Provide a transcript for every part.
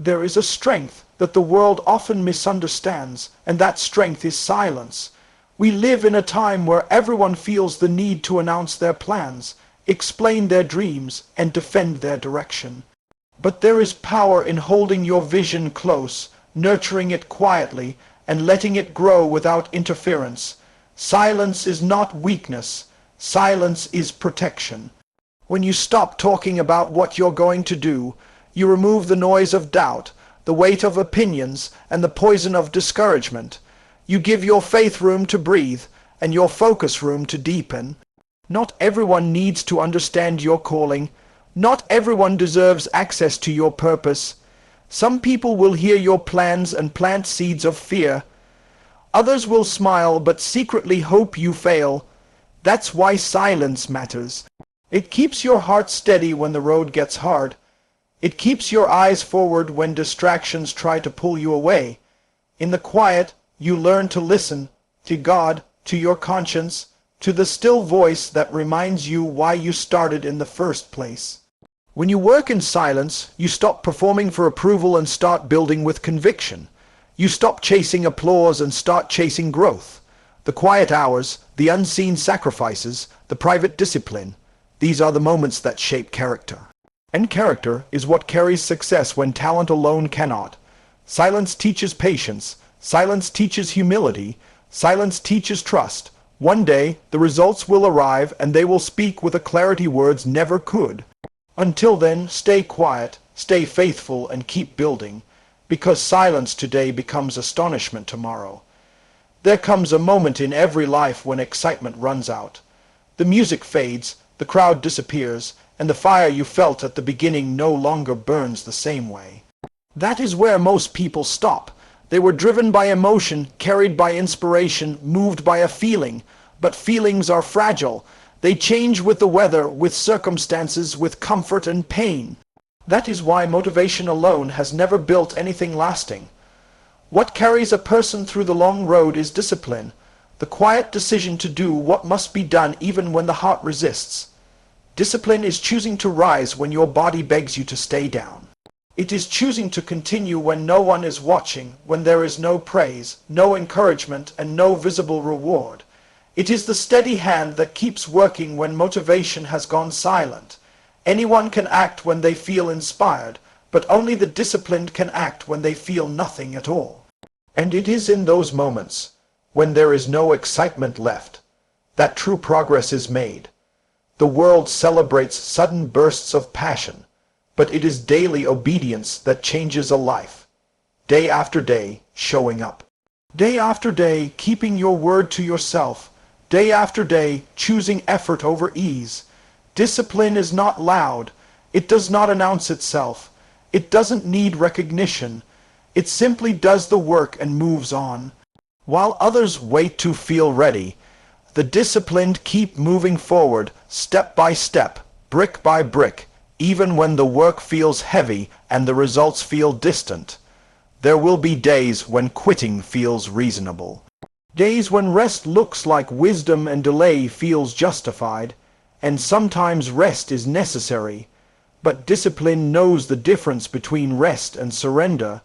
There is a strength that the world often misunderstands, and that strength is silence. We live in a time where everyone feels the need to announce their plans, explain their dreams, and defend their direction. But there is power in holding your vision close, nurturing it quietly, and letting it grow without interference. Silence is not weakness. Silence is protection. When you stop talking about what you're going to do, you remove the noise of doubt, the weight of opinions, and the poison of discouragement. You give your faith room to breathe, and your focus room to deepen. Not everyone needs to understand your calling. Not everyone deserves access to your purpose. Some people will hear your plans and plant seeds of fear. Others will smile but secretly hope you fail. That's why silence matters. It keeps your heart steady when the road gets hard. It keeps your eyes forward when distractions try to pull you away. In the quiet, you learn to listen to God, to your conscience, to the still voice that reminds you why you started in the first place. When you work in silence, you stop performing for approval and start building with conviction. You stop chasing applause and start chasing growth. The quiet hours, the unseen sacrifices, the private discipline, these are the moments that shape character. And character is what carries success when talent alone cannot. Silence teaches patience. Silence teaches humility. Silence teaches trust. One day, the results will arrive, and they will speak with a clarity words never could. Until then, stay quiet, stay faithful, and keep building, because silence today becomes astonishment tomorrow. There comes a moment in every life when excitement runs out. The music fades, the crowd disappears, and the fire you felt at the beginning no longer burns the same way. That is where most people stop. They were driven by emotion, carried by inspiration, moved by a feeling. But feelings are fragile. They change with the weather, with circumstances, with comfort and pain. That is why motivation alone has never built anything lasting. What carries a person through the long road is discipline, the quiet decision to do what must be done even when the heart resists. Discipline is choosing to rise when your body begs you to stay down. It is choosing to continue when no one is watching, when there is no praise, no encouragement, and no visible reward. It is the steady hand that keeps working when motivation has gone silent. Anyone can act when they feel inspired, but only the disciplined can act when they feel nothing at all. And it is in those moments, when there is no excitement left, that true progress is made. The world celebrates sudden bursts of passion, but it is daily obedience that changes a life. Day after day, showing up. Day after day, keeping your word to yourself. Day after day, choosing effort over ease. Discipline is not loud. It does not announce itself. It doesn't need recognition. It simply does the work and moves on. While others wait to feel ready, the disciplined keep moving forward, step by step, brick by brick, even when the work feels heavy and the results feel distant. There will be days when quitting feels reasonable. Days when rest looks like wisdom and delay feels justified, and sometimes rest is necessary. But discipline knows the difference between rest and surrender.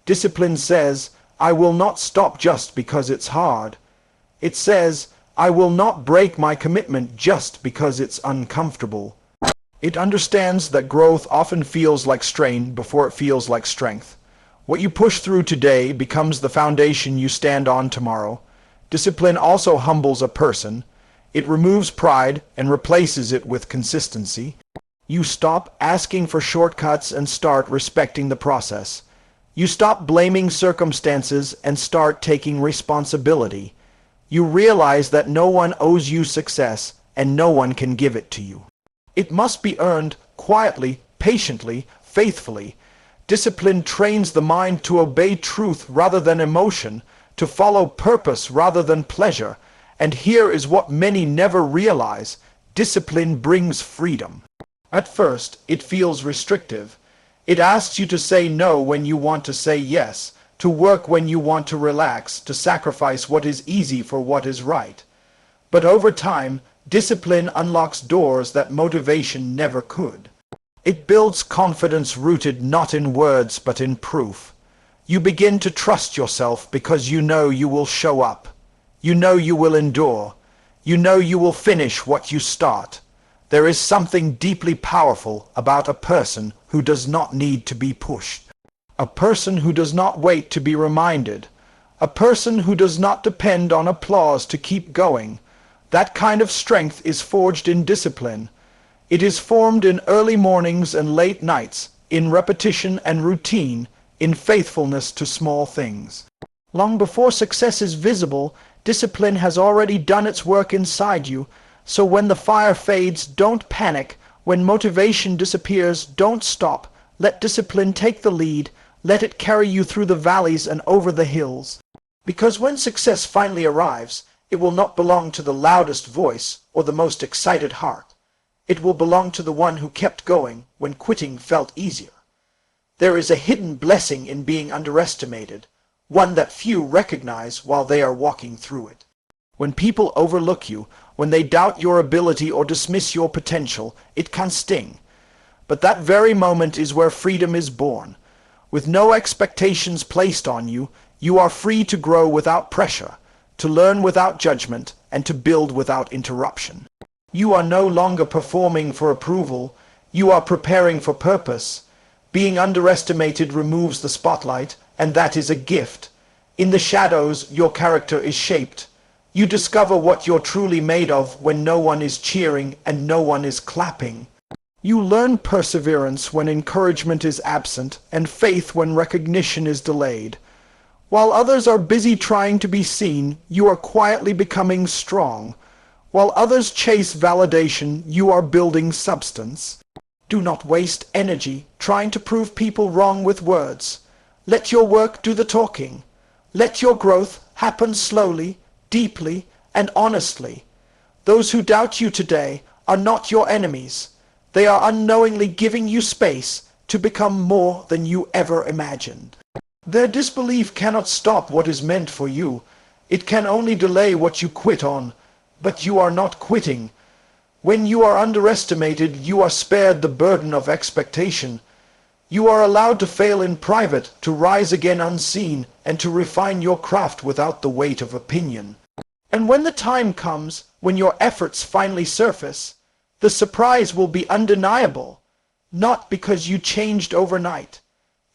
Discipline says, I will not stop just because it's hard. It says, I will not break my commitment just because it's uncomfortable. It understands that growth often feels like strain before it feels like strength. What you push through today becomes the foundation you stand on tomorrow. Discipline also humbles a person. It removes pride and replaces it with consistency. You stop asking for shortcuts and start respecting the process. You stop blaming circumstances and start taking responsibility. You realize that no one owes you success and no one can give it to you. It must be earned quietly, patiently, faithfully. Discipline trains the mind to obey truth rather than emotion, to follow purpose rather than pleasure. And here is what many never realize. Discipline brings freedom. At first, it feels restrictive. It asks you to say no when you want to say yes, to work when you want to relax, to sacrifice what is easy for what is right. But over time, discipline unlocks doors that motivation never could. It builds confidence rooted not in words but in proof. You begin to trust yourself because you know you will show up. You know you will endure. You know you will finish what you start. There is something deeply powerful about a person who does not need to be pushed. A person who does not wait to be reminded. A person who does not depend on applause to keep going. That kind of strength is forged in discipline. It is formed in early mornings and late nights, in repetition and routine, in faithfulness to small things. Long before success is visible, discipline has already done its work inside you, so when the fire fades, don't panic. When motivation disappears, don't stop. Let discipline take the lead. Let it carry you through the valleys and over the hills. Because when success finally arrives, it will not belong to the loudest voice or the most excited heart. It will belong to the one who kept going when quitting felt easier. There is a hidden blessing in being underestimated, one that few recognize while they are walking through it. When people overlook you, when they doubt your ability or dismiss your potential, it can sting. But that very moment is where freedom is born. With no expectations placed on you, you are free to grow without pressure, to learn without judgment, and to build without interruption. You are no longer performing for approval. You are preparing for purpose. Being underestimated removes the spotlight, and that is a gift. In the shadows, your character is shaped. You discover what you're truly made of when no one is cheering and no one is clapping. You learn perseverance when encouragement is absent, and faith when recognition is delayed. While others are busy trying to be seen, you are quietly becoming strong. While others chase validation, you are building substance. Do not waste energy trying to prove people wrong with words. Let your work do the talking. Let your growth happen slowly, deeply, and honestly. Those who doubt you today are not your enemies. They are unknowingly giving you space to become more than you ever imagined. Their disbelief cannot stop what is meant for you. It can only delay what you quit on. But you are not quitting. When you are underestimated, you are spared the burden of expectation. You are allowed to fail in private, to rise again unseen, and to refine your craft without the weight of opinion. And when the time comes, when your efforts finally surface, the surprise will be undeniable, not because you changed overnight,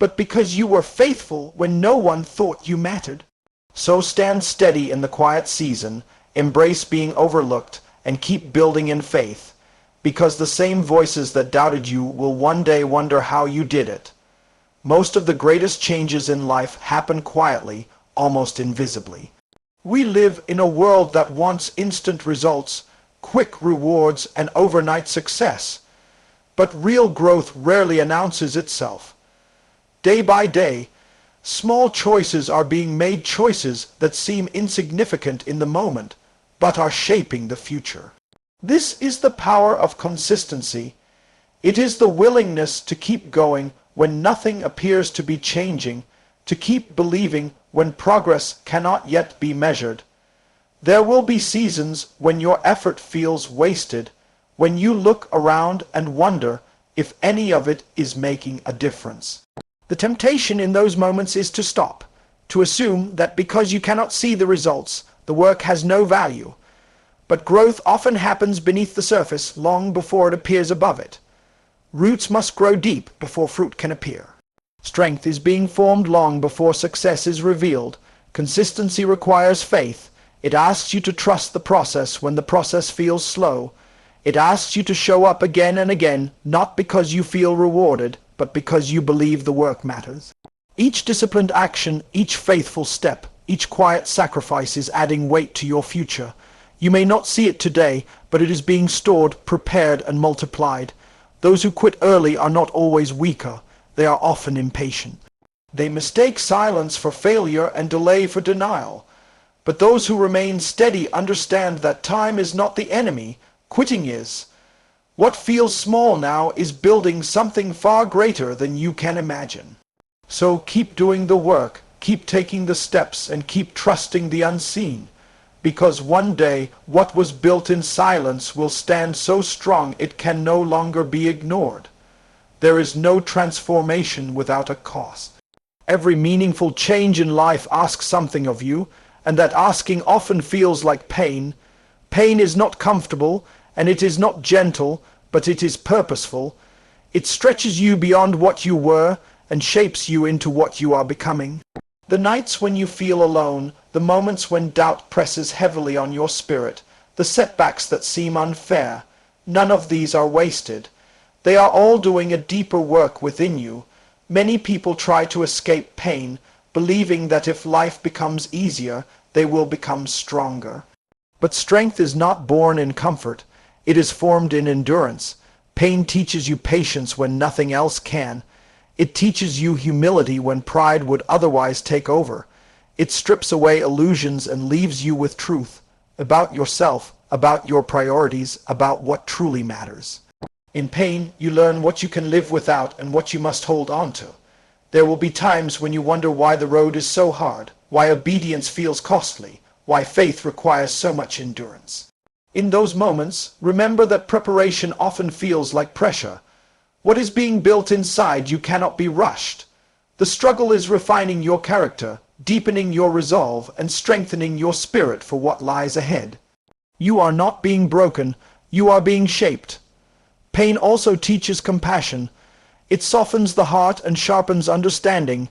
but because you were faithful when no one thought you mattered. So stand steady in the quiet season, embrace being overlooked, and keep building in faith, because the same voices that doubted you will one day wonder how you did it. Most of the greatest changes in life happen quietly, almost invisibly. We live in a world that wants instant results, quick rewards, and overnight success. But real growth rarely announces itself. Day by day, small choices are being made, choices that seem insignificant in the moment, but are shaping the future. This is the power of consistency. It is the willingness to keep going when nothing appears to be changing, to keep believing when progress cannot yet be measured. There will be seasons when your effort feels wasted, when you look around and wonder if any of it is making a difference. The temptation in those moments is to stop, to assume that because you cannot see the results, the work has no value. But growth often happens beneath the surface long before it appears above it. Roots must grow deep before fruit can appear. Strength is being formed long before success is revealed. Consistency requires faith. It asks you to trust the process when the process feels slow. It asks you to show up again and again, not because you feel rewarded, but because you believe the work matters. Each disciplined action, each faithful step, each quiet sacrifice is adding weight to your future. You may not see it today, but it is being stored, prepared, and multiplied. Those who quit early are not always weaker. They are often impatient. They mistake silence for failure and delay for denial. But those who remain steady understand that time is not the enemy. Quitting is. What feels small now is building something far greater than you can imagine. So keep doing the work, keep taking the steps, and keep trusting the unseen. Because one day, what was built in silence will stand so strong it can no longer be ignored. There is no transformation without a cost. Every meaningful change in life asks something of you, and that asking often feels like pain. Pain is not comfortable, and it is not gentle, but it is purposeful. It stretches you beyond what you were and shapes you into what you are becoming. The nights when you feel alone, the moments when doubt presses heavily on your spirit, the setbacks that seem unfair, none of these are wasted. They are all doing a deeper work within you. Many people try to escape pain, believing that if life becomes easier, they will become stronger. But strength is not born in comfort. It is formed in endurance. Pain teaches you patience when nothing else can. It teaches you humility when pride would otherwise take over. It strips away illusions and leaves you with truth about yourself, about your priorities, about what truly matters. In pain, you learn what you can live without and what you must hold on to. There will be times when you wonder why the road is so hard, why obedience feels costly, why faith requires so much endurance. In those moments, remember that preparation often feels like pressure. What is being built inside you cannot be rushed. The struggle is refining your character, deepening your resolve, and strengthening your spirit for what lies ahead. You are not being broken, you are being shaped. Pain also teaches compassion. It softens the heart and sharpens understanding.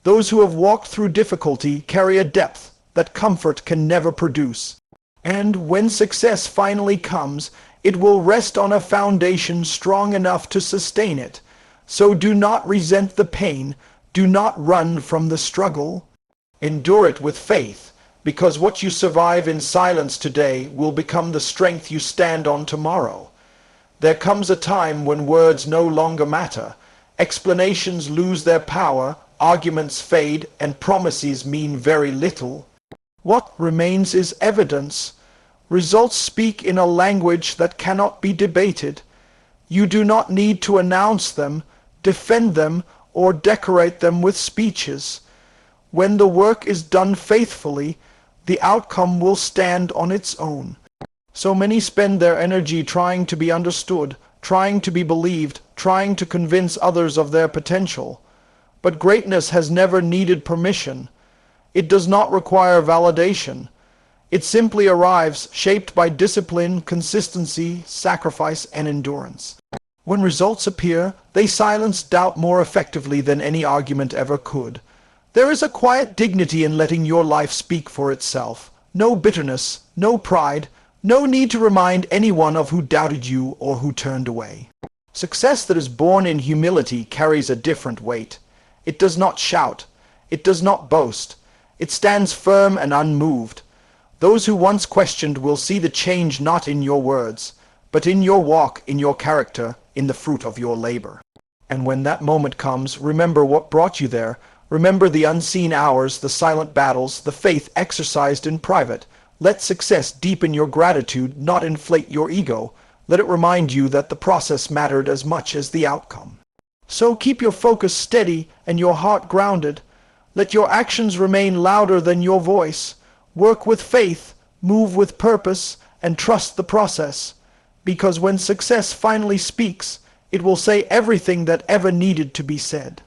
Those who have walked through difficulty carry a depth that comfort can never produce. And when success finally comes, it will rest on a foundation strong enough to sustain it. So do not resent the pain, do not run from the struggle. Endure it with faith, because what you survive in silence today will become the strength you stand on tomorrow. There comes a time when words no longer matter. Explanations lose their power, arguments fade, and promises mean very little. What remains is evidence. Results speak in a language that cannot be debated. You do not need to announce them, defend them, or decorate them with speeches. When the work is done faithfully, the outcome will stand on its own. So many spend their energy trying to be understood, trying to be believed, trying to convince others of their potential. But greatness has never needed permission. It does not require validation. It simply arrives, shaped by discipline, consistency, sacrifice, and endurance. When results appear, they silence doubt more effectively than any argument ever could. There is a quiet dignity in letting your life speak for itself. No bitterness, no pride, no need to remind anyone of who doubted you or who turned away. Success that is born in humility carries a different weight. It does not shout. It does not boast. It stands firm and unmoved. Those who once questioned will see the change not in your words, but in your walk, in your character, in the fruit of your labor. And when that moment comes, remember what brought you there. Remember the unseen hours, the silent battles, the faith exercised in private. Let success deepen your gratitude, not inflate your ego. Let it remind you that the process mattered as much as the outcome. So keep your focus steady and your heart grounded. Let your actions remain louder than your voice. Work with faith, move with purpose, and trust the process. Because when success finally speaks, it will say everything that ever needed to be said.